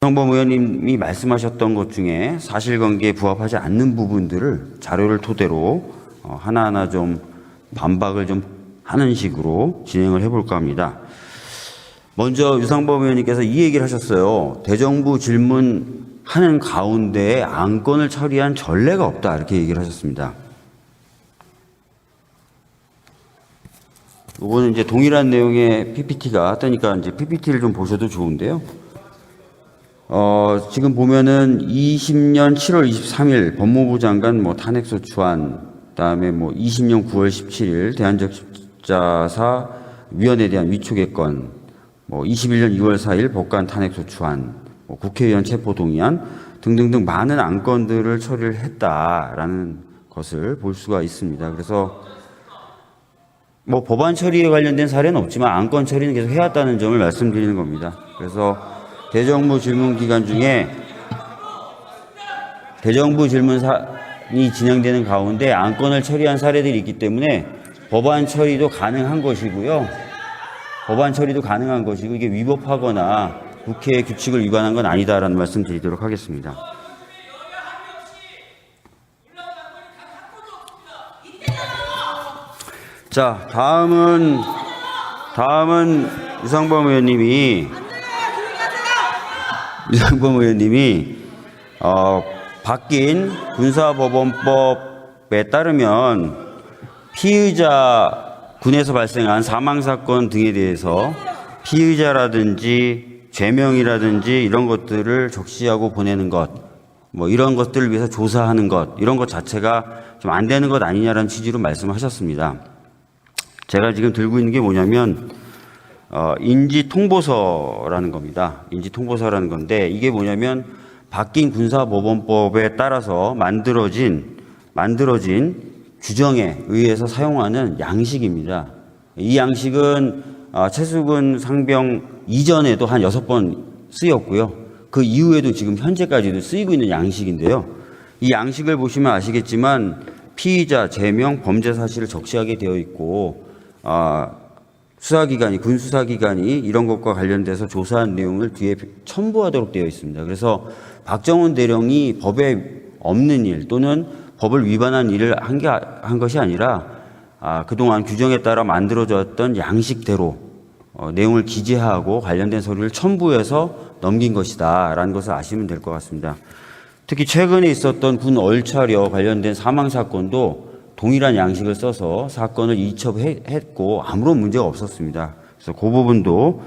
유상범 의원님이 말씀하셨던 것 중에 사실관계에 부합하지 않는 부분들을 자료를 토대로 하나하나 좀 반박을 좀 하는 식으로 진행을 해볼까 합니다. 먼저 유상범 의원님께서 이 얘기를 하셨어요. 대정부 질문하는 가운데 안건을 처리한 전례가 없다, 이렇게 얘기를 하셨습니다. 이거는 이제 동일한 내용의 PPT가 뜨니까 이제 PPT를 좀 보셔도 좋은데요. 지금 보면은 20년 7월 23일 법무부 장관 탄핵소추안, 그다음에 20년 9월 17일 대한적십자사 위원에 대한 위촉의 건, 21년 2월 4일 법관 탄핵소추안, 국회의원 체포동의안 등등등 많은 안건들을 처리를 했다라는 것을 볼 수가 있습니다. 그래서 법안 처리에 관련된 사례는 없지만 안건 처리는 계속 해왔다는 점을 말씀드리는 겁니다. 그래서 대정부 질문 기간 중에 대정부 질문이 진행되는 가운데 안건을 처리한 사례들이 있기 때문에 법안 처리도 가능한 것이고요. 법안 처리도 가능한 것이고 이게 위법하거나 국회의 규칙을 위반한 건 아니다라는 말씀 드리도록 하겠습니다. 자, 다음은 유상범 의원님이 바뀐 군사법원법에 따르면 피의자 군에서 발생한 사망사건 등에 대해서 피의자라든지 죄명이라든지 이런 것들을 적시하고 보내는 것, 이런 것들을 위해서 조사하는 것, 이런 것 자체가 좀 안 되는 것 아니냐라는 취지로 말씀하셨습니다. 제가 지금 들고 있는 게 뭐냐면 인지통보서라는 겁니다. 인지통보서라는 건데 이게 뭐냐면 바뀐 군사법원법에 따라서 만들어진 규정에 의해서 사용하는 양식입니다. 이 양식은 최수근 상병 이전에도 한 6번 쓰였고요. 그 이후에도 지금 현재까지도 쓰이고 있는 양식인데요. 이 양식을 보시면 아시겠지만 피의자, 죄명, 범죄 사실을 적시하게 되어 있고 수사기관이, 군수사기관이 이런 것과 관련돼서 조사한 내용을 뒤에 첨부하도록 되어 있습니다. 그래서 박정훈 대령이 법에 없는 일 또는 법을 위반한 일을 한 것이 아니라 그동안 규정에 따라 만들어졌던 양식대로 내용을 기재하고 관련된 서류를 첨부해서 넘긴 것이다라는 것을 아시면 될 것 같습니다. 특히 최근에 있었던 군 얼차려 관련된 사망사건도 동일한 양식을 써서 사건을 이첩했고 아무런 문제가 없었습니다. 그래서 그 부분도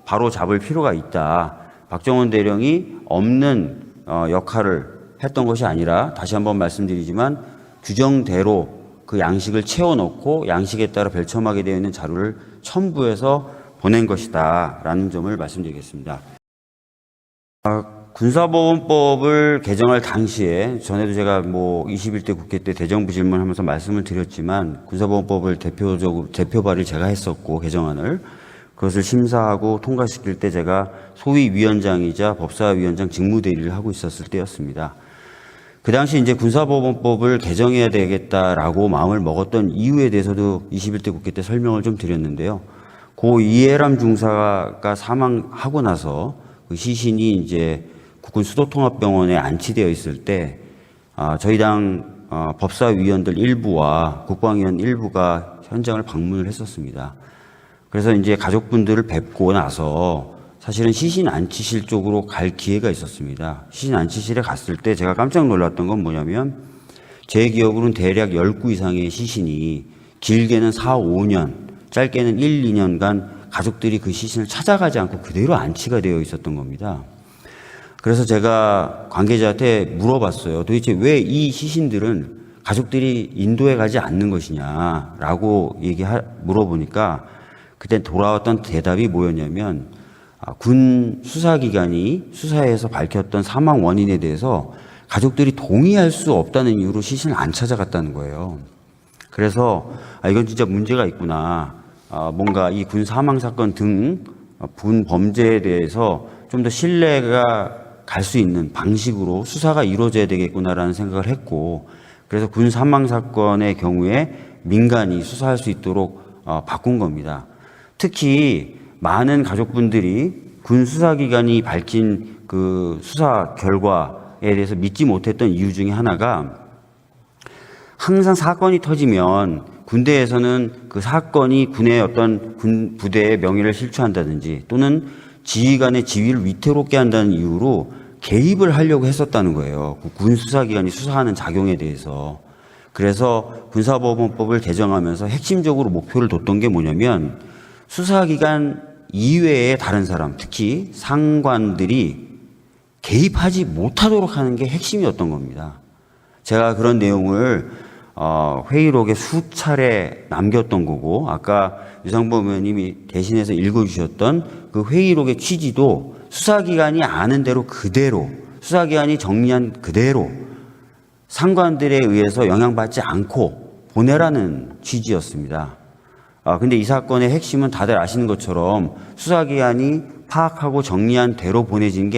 바로 잡을 필요가 있다. 박정훈 대령이 없는 역할을 했던 것이 아니라 다시 한번 말씀드리지만 규정대로 그 양식을 채워넣고 양식에 따라 별첨하게 되어 있는 자료를 첨부해서 보낸 것이다 라는 점을 말씀드리겠습니다. 군사법원법을 개정할 당시에 전에도 제가 21대 국회 때 대정부 질문하면서 말씀을 드렸지만 군사법원법을 대표 발의를 제가 했었고 개정안을 그것을 심사하고 통과시킬 때 제가 소위 위원장이자 법사위원장 직무대리를 하고 있었을 때였습니다. 그 당시 이제 군사법원법을 개정해야 되겠다라고 마음을 먹었던 이유에 대해서도 21대 국회 때 설명을 좀 드렸는데요. 고 이해람 중사가 사망하고 나서 그 시신이 이제 국군 수도통합병원에 안치되어 있을 때 저희 당 법사위원들 일부와 국방위원 일부가 현장을 방문을 했었습니다. 그래서 이제 가족분들을 뵙고 나서 사실은 시신 안치실 쪽으로 갈 기회가 있었습니다. 시신 안치실에 갔을 때 제가 깜짝 놀랐던 건 뭐냐면 제 기억으로는 대략 10구 이상의 시신이 길게는 4, 5년, 짧게는 1, 2년간 가족들이 그 시신을 찾아가지 않고 그대로 안치가 되어 있었던 겁니다. 그래서 제가 관계자한테 물어봤어요. 도대체 왜 이 시신들은 가족들이 인도에 가지 않는 것이냐라고 물어보니까 그때 돌아왔던 대답이 뭐였냐면 군 수사기관이 수사에서 밝혔던 사망 원인에 대해서 가족들이 동의할 수 없다는 이유로 시신을 안 찾아갔다는 거예요. 그래서 이건 진짜 문제가 있구나. 뭔가 이 군 사망 사건 등 군 범죄에 대해서 좀 더 신뢰가 갈 수 있는 방식으로 수사가 이루어져야 되겠구나라는 생각을 했고, 그래서 군 사망 사건의 경우에 민간이 수사할 수 있도록 바꾼 겁니다. 특히 많은 가족분들이 군 수사기관이 밝힌 그 수사 결과에 대해서 믿지 못했던 이유 중에 하나가 항상 사건이 터지면 군대에서는 그 사건이 군의 어떤 군 부대의 명예를 실추한다든지 또는 지휘관의 지위를 위태롭게 한다는 이유로 개입을 하려고 했었다는 거예요. 그 군 수사기관이 수사하는 작용에 대해서. 그래서 군사법원법을 개정하면서 핵심적으로 목표를 뒀던 게 뭐냐면 수사기관 이외의 다른 사람, 특히 상관들이 개입하지 못하도록 하는 게 핵심이었던 겁니다. 제가 그런 내용을 회의록에 수차례 남겼던 거고, 아까 유상범 의원님이 대신해서 읽어주셨던 그 회의록의 취지도 수사기관이 아는 대로 그대로, 수사기관이 정리한 그대로 상관들에 의해서 영향받지 않고 보내라는 취지였습니다. 근데 이 사건의 핵심은 다들 아시는 것처럼 수사기관이 파악하고 정리한 대로 보내진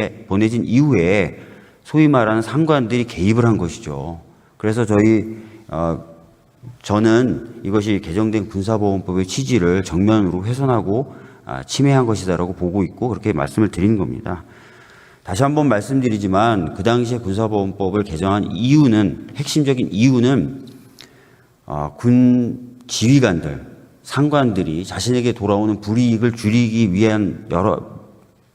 이후에 소위 말하는 상관들이 개입을 한 것이죠. 그래서 저는 이것이 개정된 군사보건법의 취지를 정면으로 훼손하고 침해한 것이다라고 보고 있고 그렇게 말씀을 드린 겁니다. 다시 한번 말씀드리지만 그 당시에 군사보건법을 개정한 이유는, 핵심적인 이유는 군 지휘관들, 상관들이 자신에게 돌아오는 불이익을 줄이기 위한 여러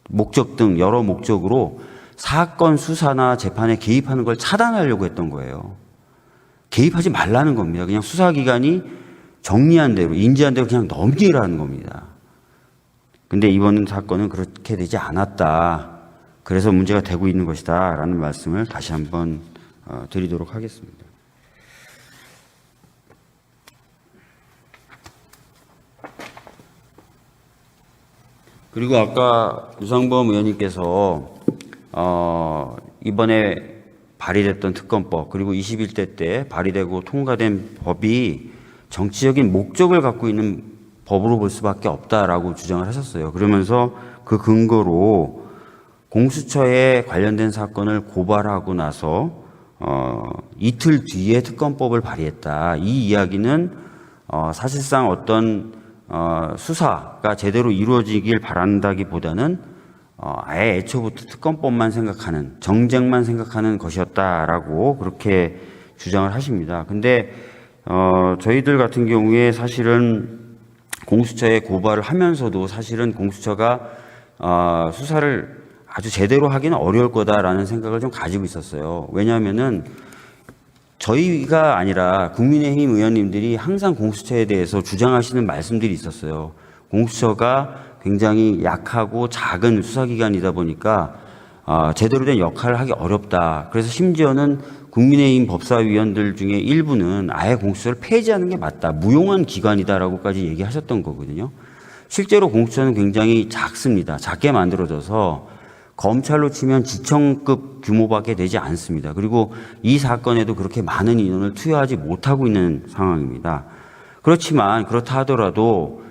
목적으로 사건 수사나 재판에 개입하는 걸 차단하려고 했던 거예요. 개입하지 말라는 겁니다. 그냥 수사기관이 정리한 대로, 인지한 대로 그냥 넘기라는 겁니다. 근데 이번 사건은 그렇게 되지 않았다. 그래서 문제가 되고 있는 것이다. 라는 말씀을 다시 한번 드리도록 하겠습니다. 그리고 아까 유상범 의원님께서 이번에 발의됐던 특검법 그리고 21대 때 발의되고 통과된 법이 정치적인 목적을 갖고 있는 법으로 볼 수밖에 없다라고 주장을 하셨어요. 그러면서 그 근거로 공수처에 관련된 사건을 고발하고 나서 이틀 뒤에 특검법을 발의했다. 이 이야기는 사실상 어떤 수사가 제대로 이루어지길 바란다기보다는 아예 애초부터 특검법만 생각하는, 정쟁만 생각하는 것이었다라고 그렇게 주장을 하십니다. 근데 저희들 같은 경우에 사실은 공수처에 고발을 하면서도 사실은 공수처가 수사를 아주 제대로 하기는 어려울 거다라는 생각을 좀 가지고 있었어요. 왜냐하면은 저희가 아니라 국민의힘 의원님들이 항상 공수처에 대해서 주장하시는 말씀들이 있었어요. 공수처가 굉장히 약하고 작은 수사기관이다 보니까 제대로 된 역할을 하기 어렵다. 그래서 심지어는 국민의힘 법사위원들 중에 일부는 아예 공수처를 폐지하는 게 맞다. 무용한 기관이다라고까지 얘기하셨던 거거든요. 실제로 공수처는 굉장히 작습니다. 작게 만들어져서 검찰로 치면 지청급 규모밖에 되지 않습니다. 그리고 이 사건에도 그렇게 많은 인원을 투여하지 못하고 있는 상황입니다. 그렇지만 그렇다 하더라도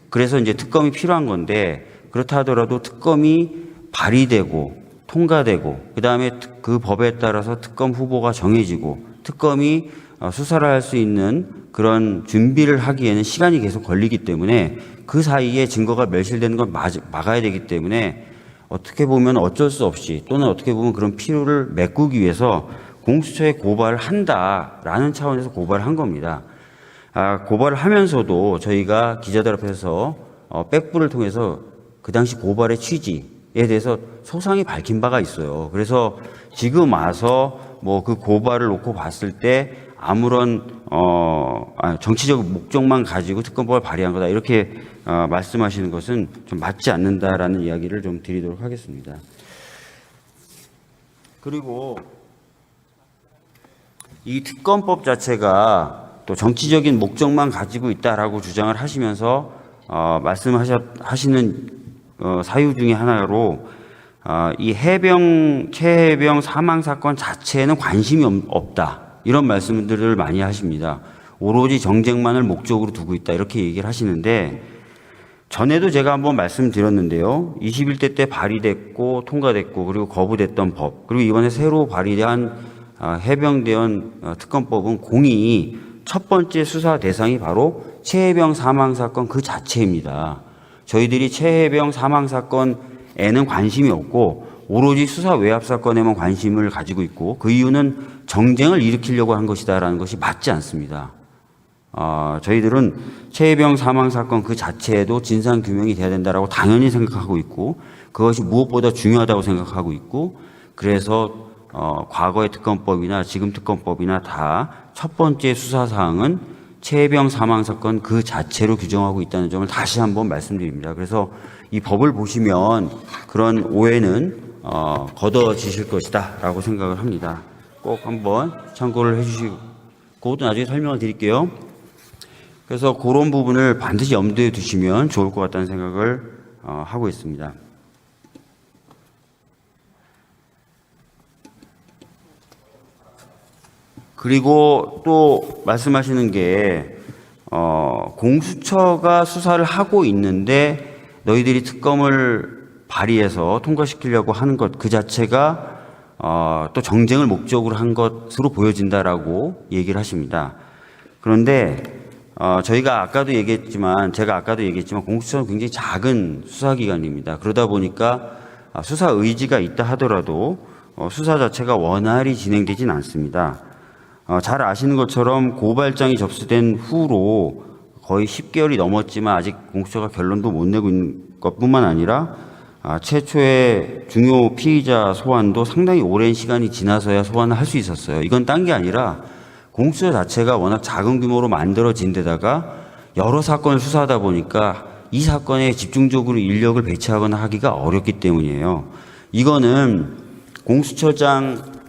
그래서 이제 특검이 필요한 건데 그렇다 하더라도 특검이 발의되고 통과되고 그다음에 그 법에 따라서 특검 후보가 정해지고 특검이 수사를 할 수 있는 그런 준비를 하기에는 시간이 계속 걸리기 때문에 그 사이에 증거가 멸실되는 걸 막아야 되기 때문에 어떻게 보면 어쩔 수 없이 또는 어떻게 보면 그런 필요를 메꾸기 위해서 공수처에 고발을 한다라는 차원에서 고발을 한 겁니다. 고발을 하면서도 저희가 기자들 앞에서 백부를 통해서 그 당시 고발의 취지에 대해서 소상히 밝힌 바가 있어요. 그래서 지금 와서 뭐 그 고발을 놓고 봤을 때 아무런 정치적 목적만 가지고 특검법을 발의한 거다 이렇게 말씀하시는 것은 좀 맞지 않는다라는 이야기를 좀 드리도록 하겠습니다. 그리고 이 특검법 자체가 또 정치적인 목적만 가지고 있다라고 주장을 하시면서 말씀하시는 사유 중에 하나로 이 최해병 사망 사건 자체에는 관심이 없다 이런 말씀들을 많이 하십니다. 오로지 정쟁만을 목적으로 두고 있다 이렇게 얘기를 하시는데 전에도 제가 한번 말씀드렸는데요. 21대 때 발의됐고 통과됐고 그리고 거부됐던 법 그리고 이번에 새로 발의한 해병대원 특검법은 공이 첫 번째 수사 대상이 바로 최해병 사망 사건 그 자체입니다. 저희들이 최해병 사망 사건 사건에는 관심이 없고 오로지 수사 외압 사건에만 관심을 가지고 있고 그 이유는 정쟁을 일으키려고 한 것이다라는 것이 맞지 않습니다. 저희들은 최혜병 사망 사건 그 자체에도 진상 규명이 돼야 된다라고 당연히 생각하고 있고 그것이 무엇보다 중요하다고 생각하고 있고 그래서 과거의 특검법이나 지금 특검법이나 다 첫 번째 수사 사항은 최혜병 사망 사건 그 자체로 규정하고 있다는 점을 다시 한번 말씀드립니다. 그래서 이 법을 보시면 그런 오해는 걷어지실 것이다라고 생각을 합니다. 꼭 한번 참고를 해주시고 그것도 나중에 설명을 드릴게요. 그래서 그런 부분을 반드시 염두에 두시면 좋을 것 같다는 생각을 하고 있습니다. 그리고 또 말씀하시는 게 공수처가 수사를 하고 있는데 너희들이 특검을 발의해서 통과시키려고 하는 것 그 자체가 또 정쟁을 목적으로 한 것으로 보여진다라고 얘기를 하십니다. 그런데 제가 아까도 얘기했지만 공수처는 굉장히 작은 수사기관입니다. 그러다 보니까 수사 의지가 있다 하더라도 수사 자체가 원활히 진행되진 않습니다. 잘 아시는 것처럼 고발장이 접수된 후로 거의 10개월이 넘었지만 아직 공수처가 결론도 못 내고 있는 것뿐만 아니라 최초의 중요 피의자 소환도 상당히 오랜 시간이 지나서야 소환을 할 수 있었어요. 이건 딴 게 아니라 공수처 자체가 워낙 작은 규모로 만들어진 데다가 여러 사건을 수사하다 보니까 이 사건에 집중적으로 인력을 배치하거나 하기가 어렵기 때문이에요. 이거는 공수처장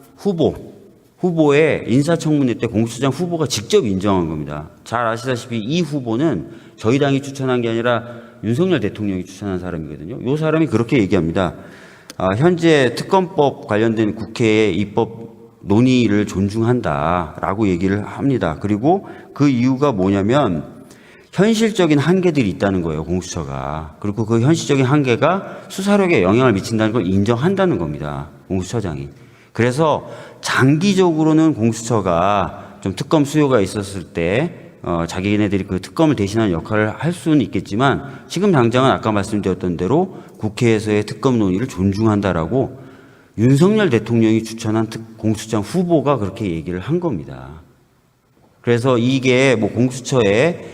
후보의 인사청문회 때 공수처장 후보가 직접 인정한 겁니다. 잘 아시다시피 이 후보는 저희 당이 추천한 게 아니라 윤석열 대통령이 추천한 사람이거든요. 이 사람이 그렇게 얘기합니다. 현재 특검법 관련된 국회의 입법 논의를 존중한다라고 얘기를 합니다. 그리고 그 이유가 뭐냐면 현실적인 한계들이 있다는 거예요, 공수처가. 그리고 그 현실적인 한계가 수사력에 영향을 미친다는 걸 인정한다는 겁니다, 공수처장이. 그래서 장기적으로는 공수처가 좀 특검 수요가 있었을 때 자기네들이 그 특검을 대신하는 역할을 할 수는 있겠지만 지금 당장은 아까 말씀드렸던 대로 국회에서의 특검 논의를 존중한다라고 윤석열 대통령이 추천한 공수처장 후보가 그렇게 얘기를 한 겁니다. 그래서 이게 뭐 공수처에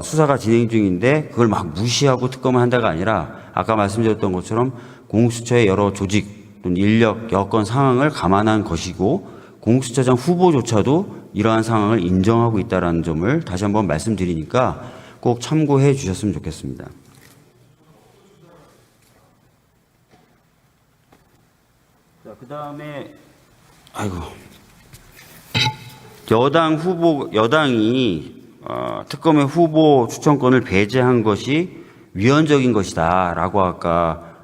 수사가 진행 중인데 그걸 막 무시하고 특검을 한다가 아니라 아까 말씀드렸던 것처럼 공수처의 여러 조직 또는 인력, 여건 상황을 감안한 것이고 공수처장 후보조차도 이러한 상황을 인정하고 있다는 점을 다시 한번 말씀드리니까 꼭 참고해 주셨으면 좋겠습니다. 자, 그다음에 여당이 특검의 후보 추천권을 배제한 것이 위헌적인 것이다라고 아까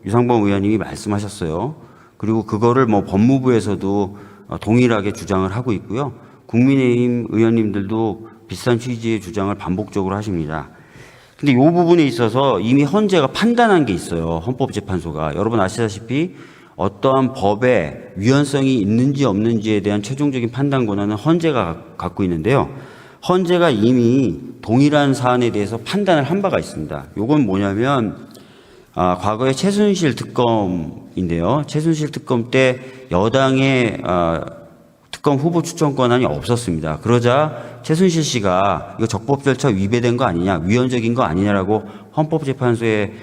유상범 의원님이 말씀하셨어요. 그리고 그거를 뭐 법무부에서도 동일하게 주장을 하고 있고요. 국민의힘 의원님들도 비슷한 취지의 주장을 반복적으로 하십니다. 근데 이 부분에 있어서 이미 헌재가 판단한 게 있어요. 헌법재판소가. 여러분 아시다시피 어떠한 법에 위헌성이 있는지 없는지에 대한 최종적인 판단 권한은 헌재가 갖고 있는데요. 헌재가 이미 동일한 사안에 대해서 판단을 한 바가 있습니다. 이건 뭐냐면 과거에 최순실 특검인데요. 최순실 특검 때 여당의 특검 후보 추천 권한이 없었습니다. 그러자 최순실 씨가 이거 적법 절차 위배된 거 아니냐, 위헌적인 거 아니냐라고 헌법재판소에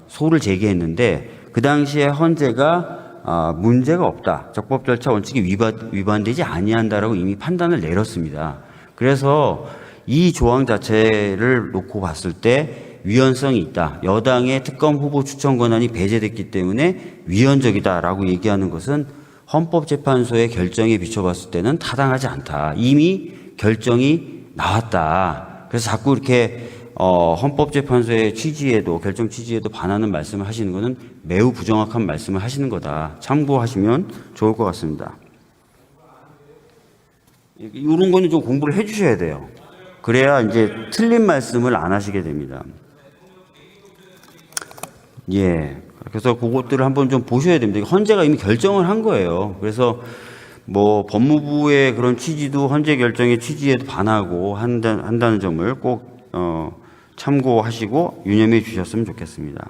소를 제기했는데 그 당시에 헌재가 문제가 없다, 적법 절차 원칙이 위반되지 아니한다라고 이미 판단을 내렸습니다. 그래서 이 조항 자체를 놓고 봤을 때 위헌성이 있다. 여당의 특검 후보 추천 권한이 배제됐기 때문에 위헌적이다라고 얘기하는 것은 헌법재판소의 결정에 비춰봤을 때는 타당하지 않다. 이미 결정이 나왔다. 그래서 자꾸 이렇게 헌법재판소의 취지에도 결정 취지에도 반하는 말씀을 하시는 것은 매우 부정확한 말씀을 하시는 거다. 참고하시면 좋을 것 같습니다. 이런 거는 좀 공부를 해 주셔야 돼요. 그래야 이제 틀린 말씀을 안 하시게 됩니다. 예. 그래서 그것들을 한번 좀 보셔야 됩니다. 헌재가 이미 결정을 한 거예요. 그래서 뭐 법무부의 그런 취지도 헌재 결정의 취지에도 반하고 한다는 점을 꼭 참고하시고 유념해 주셨으면 좋겠습니다.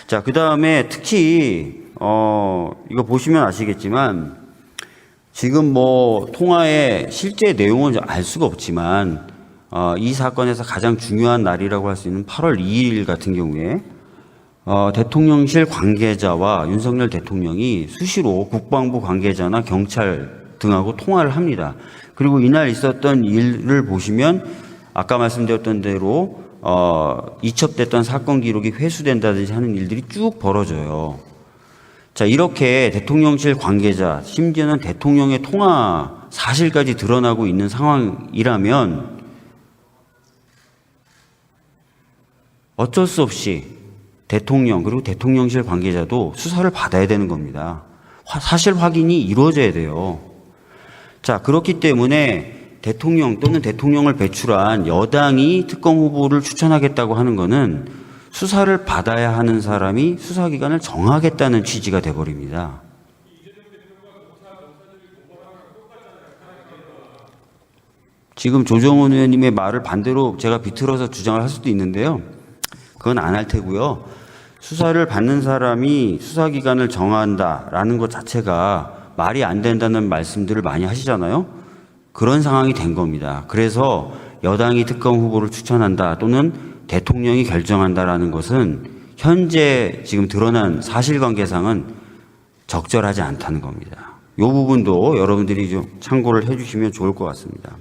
자, 그 다음에 특히 이거 보시면 아시겠지만 지금 뭐 통화의 실제 내용은 알 수가 없지만 이 사건에서 가장 중요한 날이라고 할 수 있는 8월 2일 같은 경우에 대통령실 관계자와 윤석열 대통령이 수시로 국방부 관계자나 경찰 등하고 통화를 합니다. 그리고 이날 있었던 일을 보시면 아까 말씀드렸던 대로 이첩됐던 사건 기록이 회수된다든지 하는 일들이 쭉 벌어져요. 자, 이렇게 대통령실 관계자, 심지어는 대통령의 통화 사실까지 드러나고 있는 상황이라면 어쩔 수 없이 대통령 그리고 대통령실 관계자도 수사를 받아야 되는 겁니다. 사실 확인이 이루어져야 돼요. 자, 그렇기 때문에 대통령 또는 대통령을 배출한 여당이 특검 후보를 추천하겠다고 하는 것은 수사를 받아야 하는 사람이 수사기관을 정하겠다는 취지가 돼버립니다. 지금 조정원 의원님의 말을 반대로 제가 비틀어서 주장을 할 수도 있는데요. 그건 안 할 테고요. 수사를 받는 사람이 수사기관을 정한다라는 것 자체가 말이 안 된다는 말씀들을 많이 하시잖아요. 그런 상황이 된 겁니다. 그래서 여당이 특검 후보를 추천한다 또는 대통령이 결정한다라는 것은 현재 지금 드러난 사실관계상은 적절하지 않다는 겁니다. 이 부분도 여러분들이 좀 참고를 해주시면 좋을 것 같습니다.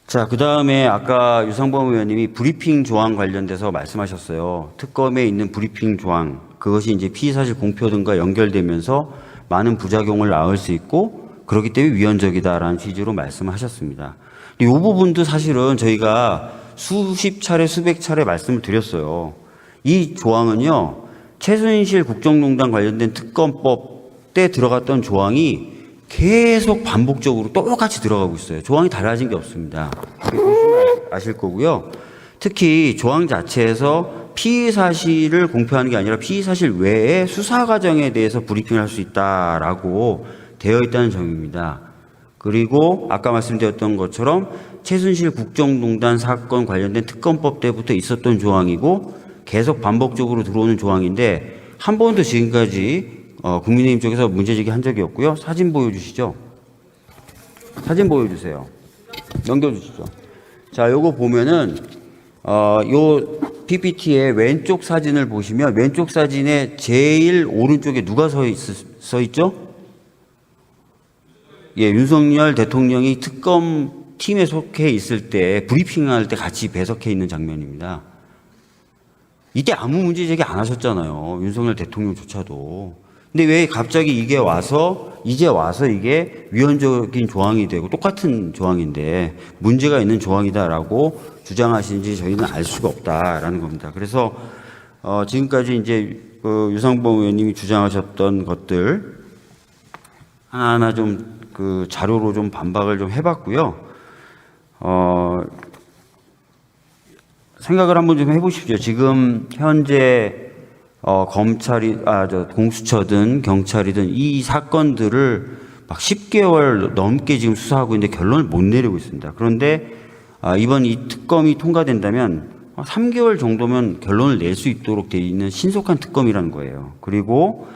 자, 그 다음에 아까 유상범 의원님이 브리핑 조항 관련돼서 말씀하셨어요. 특검에 있는 브리핑 조항, 그것이 이제 피의사실 공표 등과 연결되면서 많은 부작용을 낳을 수 있고 그렇기 때문에 위헌적이다라는 취지로 말씀하셨습니다. 이 부분도 사실은 저희가 수십 차례, 수백 차례 말씀을 드렸어요. 이 조항은요, 최순실 국정농단 관련된 특검법 때 들어갔던 조항이 계속 반복적으로 똑같이 들어가고 있어요. 조항이 달라진 게 없습니다. 보시면 아실 거고요. 특히 조항 자체에서 피의 사실을 공표하는 게 아니라 피의 사실 외에 수사 과정에 대해서 브리핑을 할 수 있다라고 되어 있다는 점입니다. 그리고 아까 말씀드렸던 것처럼 최순실 국정농단 사건 관련된 특검법 때부터 있었던 조항이고 계속 반복적으로 들어오는 조항인데 한 번도 지금까지 국민의힘 쪽에서 문제제기한 적이 없고요. 사진 보여주시죠. 사진 보여주세요. 넘겨주시죠. 자, 요거 보면은 요 PPT의 왼쪽 사진을 보시면 왼쪽 사진의 제일 오른쪽에 누가 서 있죠? 예, 윤석열 대통령이 특검 팀에 속해 있을 때 브리핑할 때 같이 배석해 있는 장면입니다. 이때 아무 문제 제기 안 하셨잖아요. 윤석열 대통령조차도. 근데 왜 갑자기 이제 와서 이게 위헌적인 조항이 되고 똑같은 조항인데 문제가 있는 조항이다라고 주장하시는지 저희는 알 수가 없다라는 겁니다. 그래서 지금까지 이제 유상범 의원님이 주장하셨던 것들 하나하나 좀 그 자료로 좀 반박을 좀 해봤고요. 생각을 한번 좀 해보십시오. 지금 현재 검찰이 공수처든 경찰이든 이 사건들을 막 10개월 넘게 지금 수사하고 있는데 결론을 못 내리고 있습니다. 그런데 이번 이 특검이 통과된다면 3개월 정도면 결론을 낼 수 있도록 되어 있는 신속한 특검이라는 거예요. 그리고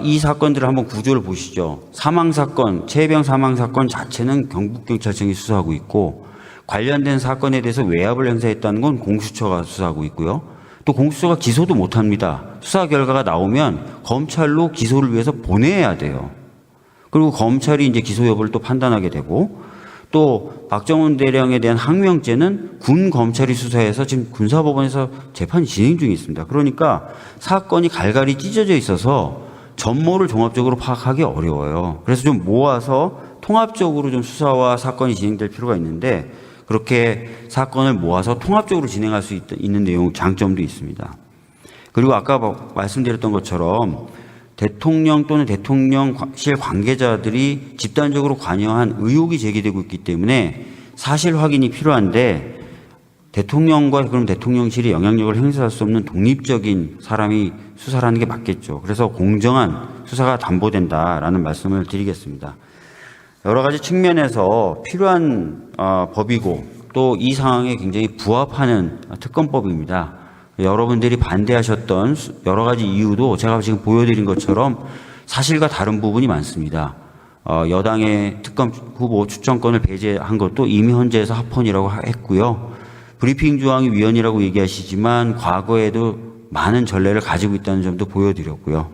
이 사건들을 한번 구조를 보시죠. 사망사건, 최혜병 사망사건 자체는 경북경찰청이 수사하고 있고 관련된 사건에 대해서 외압을 행사했다는 건 공수처가 수사하고 있고요. 또 공수처가 기소도 못합니다. 수사 결과가 나오면 검찰로 기소를 위해서 보내야 돼요. 그리고 검찰이 이제 기소 여부를 또 판단하게 되고 또 박정훈 대령에 대한 항명죄는 군 검찰이 수사해서 지금 군사법원에서 재판이 진행 중에 있습니다. 그러니까 사건이 갈갈이 찢어져 있어서 전모를 종합적으로 파악하기 어려워요. 그래서 좀 모아서 통합적으로 좀 수사와 사건이 진행될 필요가 있는데 그렇게 사건을 모아서 통합적으로 진행할 수 있는 내용, 장점도 있습니다. 그리고 아까 말씀드렸던 것처럼 대통령 또는 대통령실 관계자들이 집단적으로 관여한 의혹이 제기되고 있기 때문에 사실 확인이 필요한데 대통령과 그럼 대통령실이 영향력을 행사할 수 없는 독립적인 사람이 수사를 하는 게 맞겠죠. 그래서 공정한 수사가 담보된다라는 말씀을 드리겠습니다. 여러 가지 측면에서 필요한 법이고 또 이 상황에 굉장히 부합하는 특검법입니다. 여러분들이 반대하셨던 여러 가지 이유도 제가 지금 보여드린 것처럼 사실과 다른 부분이 많습니다. 여당의 특검 후보 추천권을 배제한 것도 이미 헌재에서 합헌이라고 했고요. 브리핑 조항이 위헌이라고 얘기하시지만 과거에도 많은 전례를 가지고 있다는 점도 보여드렸고요.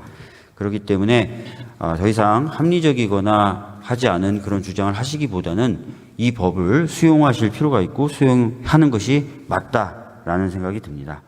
그렇기 때문에 더 이상 합리적이거나 하지 않은 그런 주장을 하시기보다는 이 법을 수용하실 필요가 있고 수용하는 것이 맞다라는 생각이 듭니다.